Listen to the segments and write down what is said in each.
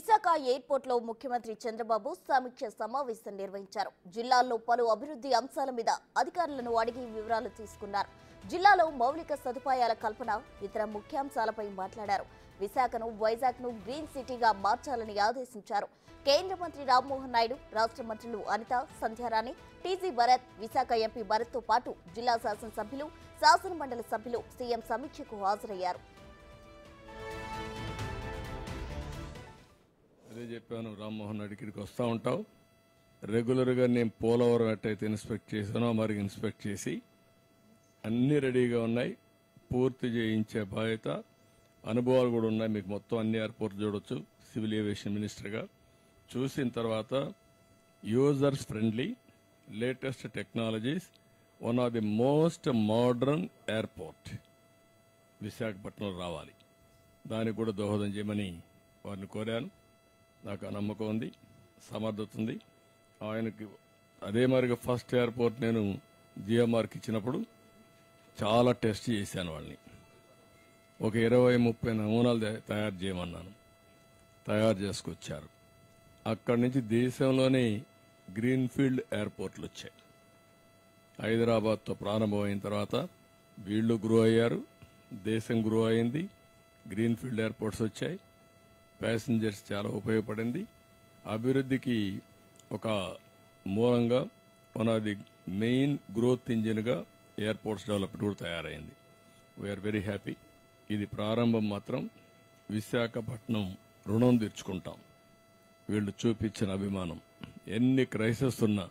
Visakha airport లో ముఖ్యమంత్రి చంద్రబాబు సమీక్ష సమావేశం నిర్వహించారు. జిల్లాలో పలు అభివృద్ధి అంశాల మీద అధికారులను అడిగి వివరాలు తీసుకున్నారు. జిల్లాలో మౌలిక సదుపాయాల కల్పన, ఇతర ముఖ్యాంశాలపై మాట్లాడారు. విశాఖను వైజాగ్ ను గ్రీన్ సిటీగా మార్చాలని ఆదేశించారు. కేంద్ర మంత్రి రామ్మోహన్ నాయుడు, రాష్ట్ర మంత్రులు అనిత, సంధ్యారాణి, టీజీ భరత్, విశాఖ ఎంపీ భరత్ తో పాటు జిల్లా శాసనసభ్యులు, శాసనమండలి సభ్యులు సీఎం సమీక్షకు హాజరయ్యారు. అదే చెప్పాను, రామ్మోహన్ నాయుడు ఇక్కడికి వస్తూ ఉంటావు. రెగ్యులర్గా నేను పోలవరం ఎట్టయితే ఇన్స్పెక్ట్ చేశానో మరి ఇన్స్పెక్ట్ చేసి అన్నీ రెడీగా ఉన్నాయి, పూర్తి చేయించే బాధ్యత, అనుభవాలు కూడా ఉన్నాయి. మీకు మొత్తం అన్ని ఎయిర్పోర్ట్ చూడొచ్చు. సివిల్ ఏవియేషన్ మినిస్టర్గా చూసిన తర్వాత users friendly, latest technologies, one of the most modern airport విశాఖపట్నంలో రావాలి. దానికి కూడా దోహదం చేయమని వారిని కోరాను. నాకు ఆ నమ్మకం ఉంది, సమర్థత ఉంది. ఆయనకి అదే మరిగా ఫస్ట్ ఎయిర్పోర్ట్ నేను జిఎంఆర్కి ఇచ్చినప్పుడు చాలా టెస్ట్ చేశాను. వాళ్ళని ఒక 20-30 నమూనాలు తయారు చేయమన్నాను. తయారు చేసుకొచ్చారు. అక్కడి నుంచి దేశంలోనే గ్రీన్ఫీల్డ్ ఎయిర్పోర్ట్లు వచ్చాయి. హైదరాబాద్తో ప్రారంభమైన తర్వాత వీళ్ళు గ్రో అయ్యారు, దేశం గ్రో అయింది, గ్రీన్ఫీల్డ్ ఎయిర్పోర్ట్స్ వచ్చాయి. ప్యాసింజర్స్ చాలా ఉపయోగపడింది. అభివృద్ధికి ఒక మూలంగా one of the main growth ఇంజిన్గా ఎయిర్పోర్ట్స్ డెవలప్మెంట్ కూడా తయారైంది. We are very happy. ఇది ప్రారంభం మాత్రం. విశాఖపట్నం రుణం తీర్చుకుంటాం. వీళ్ళు చూపించిన అభిమానం, ఎన్ని క్రైసిస్ ఉన్నా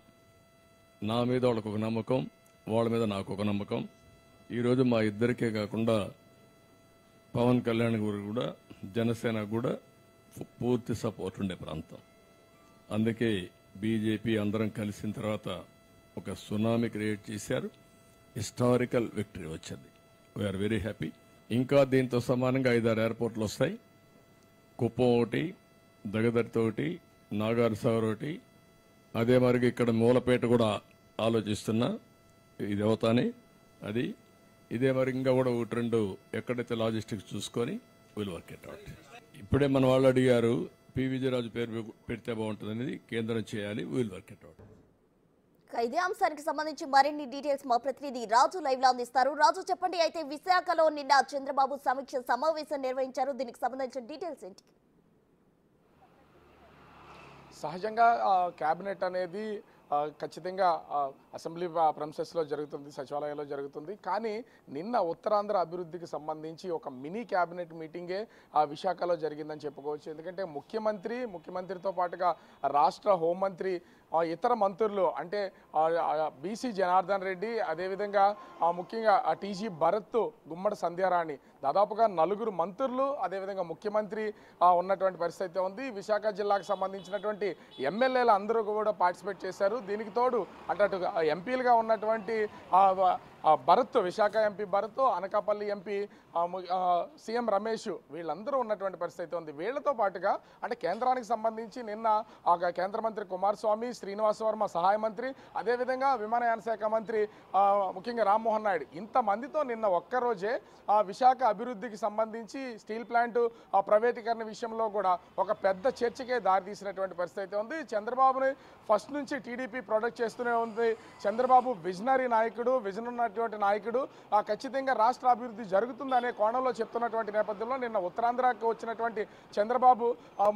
నా మీద వాళ్ళకు ఒక నమ్మకం, వాళ్ళ మీద నాకు ఒక నమ్మకం. ఈరోజు మా ఇద్దరికే కాకుండా పవన్ కళ్యాణ్ గారు కూడా, జనసేన కూడా పూర్తి సపోర్ట్ ఉండే ప్రాంతం. అందుకే బీజేపీ అందరం కలిసిన తర్వాత ఒక సునామీ క్రియేట్ చేశారు. హిస్టారికల్ విక్టరీ వచ్చింది. We are very happy. ఇంకా దీంతో సమానంగా 5-6 ఎయిర్పోర్ట్లు వస్తాయి. కుప్పం ఒకటి, దగదర్తి ఒకటి, నాగార్జునసాగర్ ఒకటి, అదే మరిగా ఇక్కడ మూలపేట కూడా ఆలోచిస్తున్నా. ఇది అవుతానే అది ఇదే మరి ఇంకా కూడా 1-2 ఎక్కడైతే లాజిస్టిక్స్ చూసుకొని విల్ వర్క్ ఇట్ అవుట్. ఇప్పుడే మన వాళ్ళు అడిగారు పివిజయరాజు పేరు పెడితే బాగుంటుంది అనేది, కేంద్రం చేయాలి, విల్ వర్క్ ఇట్ అవుట్. ఇదే అంశానికి సంబంధించి మరిన్ని డీటెయిల్స్ మా ప్రతినిధి రాజు లైవ్ లో అందిస్తారు. రాజు, చెప్పండి. అయితే విశాఖలో నిన్న చంద్రబాబు సమీక్ష సమావేశం నిర్వహించారు. దీనికి సంబంధించిన డీటెయిల్స్ ఏంటి? సహజంగా కేబినెట్ అనేది ఖచ్చితంగా అసెంబ్లీ ప్రెమిసెస్లో జరుగుతుంది, సచివాలయంలో జరుగుతుంది. కానీ నిన్న ఉత్తరాంధ్ర అభివృద్ధికి సంబంధించి ఒక మినీ కేబినెట్ మీటింగే విశాఖలో జరిగిందని చెప్పుకోవచ్చు. ఎందుకంటే ముఖ్యమంత్రితో పాటుగా రాష్ట్ర హోంమంత్రి, ఇతర మంత్రులు అంటే బీసీ జనార్దన్ రెడ్డి, అదేవిధంగా ముఖ్యంగా టీజీ భరత్, గుమ్మడి సంధ్యారాణి, దాదాపుగా 4 మంత్రులు, అదేవిధంగా ముఖ్యమంత్రి ఉన్నటువంటి పరిస్థితి ఉంది. విశాఖ జిల్లాకు సంబంధించినటువంటి ఎమ్మెల్యేలు అందరూ కూడా పార్టిసిపేట్ చేశారు. దీనికి తోడు అంటే అటు ఎంపీలుగా ఉన్నటువంటి Bharat, Visakha MP Bharat, Anakapalli MP CM Ramesh, వీళ్ళందరూ ఉన్నటువంటి పరిస్థితి ఉంది. వీళ్లతో పాటుగా అంటే కేంద్రానికి సంబంధించి నిన్న కేంద్ర మంత్రి కుమారస్వామి, శ్రీనివాస్ వర్మ సహాయ మంత్రి, అదేవిధంగా విమానయాన శాఖ మంత్రి ముఖ్యంగా రామ్మోహన్ నాయుడు, ఇంతమందితో నిన్న ఒక్కరోజే విశాఖ అభివృద్ధికి సంబంధించి స్టీల్ ప్లాంట్ ప్రైవేటీకరణ విషయంలో కూడా ఒక పెద్ద చర్చకే దారితీసినటువంటి పరిస్థితి ఉంది. చంద్రబాబుని ఫస్ట్ నుంచి టీడీపీ ప్రొడక్ట్ చేస్తూనే ఉంది. చంద్రబాబు విజనరీ నాయకుడు, విజన్ ఉన్నటువంటి నాయకుడు, ఖచ్చితంగా రాష్ట్ర అభివృద్ధి జరుగుతుందనే కోణంలో చెప్తున్నటువంటి నేపథ్యంలో నిన్న ఉత్తరాంధ్రకు వచ్చినటువంటి చంద్రబాబు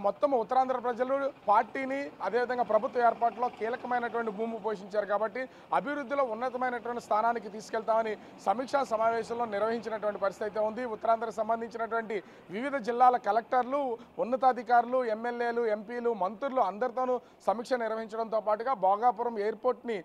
మొత్తం ఉత్తరాంధ్ర ప్రజలు పార్టీని, అదేవిధంగా ప్రభుత్వ ఏర్పాటులో కీలకమైనటువంటి భూమి పోషించారు కాబట్టి అభివృద్ధిలో ఉన్నతమైనటువంటి స్థానానికి తీసుకెళ్తామని సమీక్షా సమావేశంలో నిర్వహించినటువంటి పరిస్థితి ఉంది. ఉత్తరాంధ్రకు సంబంధించినటువంటి వివిధ జిల్లాల కలెక్టర్లు, ఉన్నతాధికారులు, ఎమ్మెల్యేలు, ఎంపీలు, మంత్రులు అందరితోనూ సమీక్ష నిర్వహించడంతో పాటుగా భోగాపురం ఎయిర్పోర్ట్ని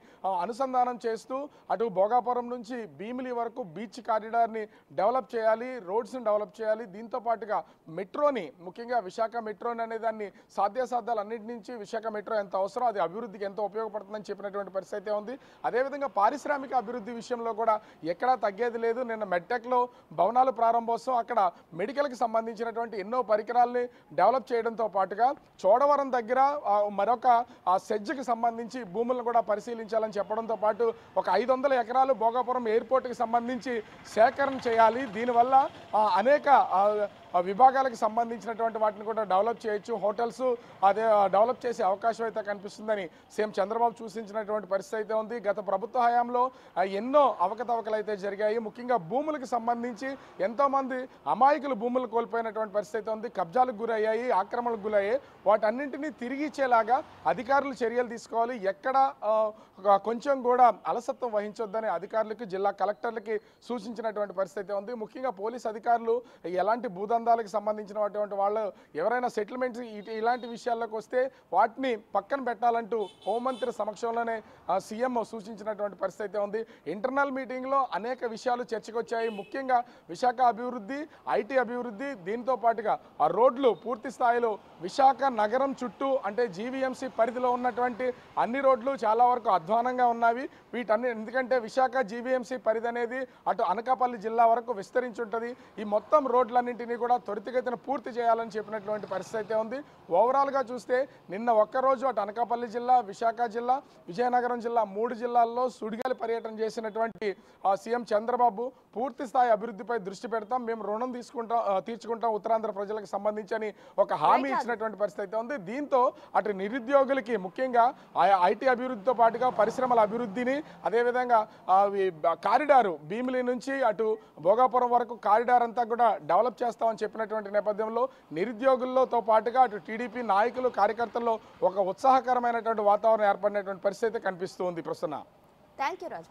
అనుసంధానం చేస్తూ అటు భోగాపురం నుంచి భీమిలి వరకు బీచ్ కారిడార్ని డెవలప్ చేయాలి, రోడ్స్ని డెవలప్ చేయాలి. దీంతో పాటుగా మెట్రోని, ముఖ్యంగా విశాఖ మెట్రోని అనే దాన్ని సాధ్యాసాధ్యాలు అన్నింటి నుంచి విశాఖ మెట్రో ఎంత అవసరం, అది అభివృద్ధికి ఎంతో ఉపయోగపడుతుందని చెప్పినటువంటి పరిస్థితి ఉంది. అదేవిధంగా పారిశ్రామిక అభివృద్ధి విషయంలో కూడా ఎక్కడా తగ్గేది లేదు. నిన్న మెడ్టెక్లో భవనాలు ప్రారంభోత్సవం, అక్కడ మెడికల్కి సంబంధించినటువంటి ఎన్నో పరికరాల్ని డెవలప్ చేయడంతో పాటుగా చోడవరం దగ్గర మరొక సెజ్కి సంబంధించి భూములను కూడా పరిశీలించాలని చెప్పడంతో పాటు ఒక 500 ఎకరాలు భోగాపురం ఎయిర్పోర్ట్కి సంబంధించి సేకరణ చేయాలి. దీనివల్ల అనేక విభాగాలకు సంబంధించినటువంటి వాటిని కూడా డెవలప్ చేయొచ్చు, హోటల్స్ అదే డెవలప్ చేసే అవకాశం అయితే కనిపిస్తుందని సీఎం చంద్రబాబు సూచించినటువంటి పరిస్థితి అయితే ఉంది. గత ప్రభుత్వ హయాంలో ఎన్నో అవకతవకలు అయితే జరిగాయి. ముఖ్యంగా భూములకు సంబంధించి ఎంతోమంది అమాయకులు భూములు కోల్పోయినటువంటి పరిస్థితి ఉంది, కబ్జాలకు గురయ్యాయి, ఆక్రమణకు గురయ్యాయి. వాటన్నింటినీ తిరిగి ఇచ్చేలాగా అధికారులు చర్యలు తీసుకోవాలి. ఎక్కడ కొంచెం కూడా అలసత్వం వహించొద్దని అధికారులకు, జిల్లా కలెక్టర్లకి సూచించినటువంటి పరిస్థితి ఉంది. ముఖ్యంగా పోలీస్ అధికారులు ఎలాంటి భూదందాలకు సంబంధించినటువంటి వాళ్ళు ఎవరైనా సెటిల్మెంట్స్ ఇలాంటి విషయాల్లోకి వస్తే వాటిని పక్కన పెట్టాలంటూ హోంమంత్రి సమక్షంలోనే సీఎం సూచించినటువంటి పరిస్థితి ఉంది. ఇంటర్నల్ మీటింగ్లో అనేక విషయాలు చర్చకు వచ్చాయి. ముఖ్యంగా విశాఖ అభివృద్ధి, ఐటీ అభివృద్ధి, దీంతో పాటుగా ఆ రోడ్లు పూర్తి స్థాయిలో విశాఖ నగరం చుట్టూ అంటే జీవీఎంసీ పరిధిలో ఉన్నటువంటి అన్ని రోడ్లు చాలా వరకు అధ్వానంగా ఉన్నవి. వీటన్ని ఎందుకంటే విశాఖ జీవీఎంసీ పరిధి అనేది అటు అనకాపల్లి జిల్లా వరకు విస్తరించి ఉంటుంది. ఈ మొత్తం రోడ్లన్నింటినీ కూడా త్వరితగతిన పూర్తి చేయాలని చెప్పినటువంటి పరిస్థితి అయితే ఉంది. ఓవరాల్గా చూస్తే నిన్న ఒక్కరోజు అటు అనకాపల్లి జిల్లా, విశాఖ జిల్లా, విజయనగరం జిల్లా 3 జిల్లాల్లో సుడిగాలి పర్యటన చేసినటువంటి సీఎం చంద్రబాబు పూర్తి స్థాయి అభివృద్ధిపై దృష్టి పెడతాం, మేము రుణం తీర్చుకుంటాం ఉత్తరాంధ్ర ప్రజలకు సంబంధించి అని ఒక హామీ ఇచ్చినటువంటి పరిస్థితి అయితే ఉంది. దీంతో అటు నిరుద్యోగులకి ముఖ్యంగా ఐటీ అభివృద్ధితో పాటుగా పరిశ్రమల అభివృద్ధిని, అదేవిధంగా కారిడారు భీమిలి నుంచి అటు భోగాపురం వరకు కారిడార్ అంతా కూడా డెవలప్ చేస్తామని చెప్పినటువంటి నేపథ్యంలో నిరుద్యోగులతో పాటుగా అటు టీడీపీ నాయకులు, కార్యకర్తల్లో ఒక ఉత్సాహకరమైనటువంటి వాతావరణం ఏర్పడినటువంటి పరిస్థితి కనిపిస్తుంది. ప్రసన్న. Thank you Raju.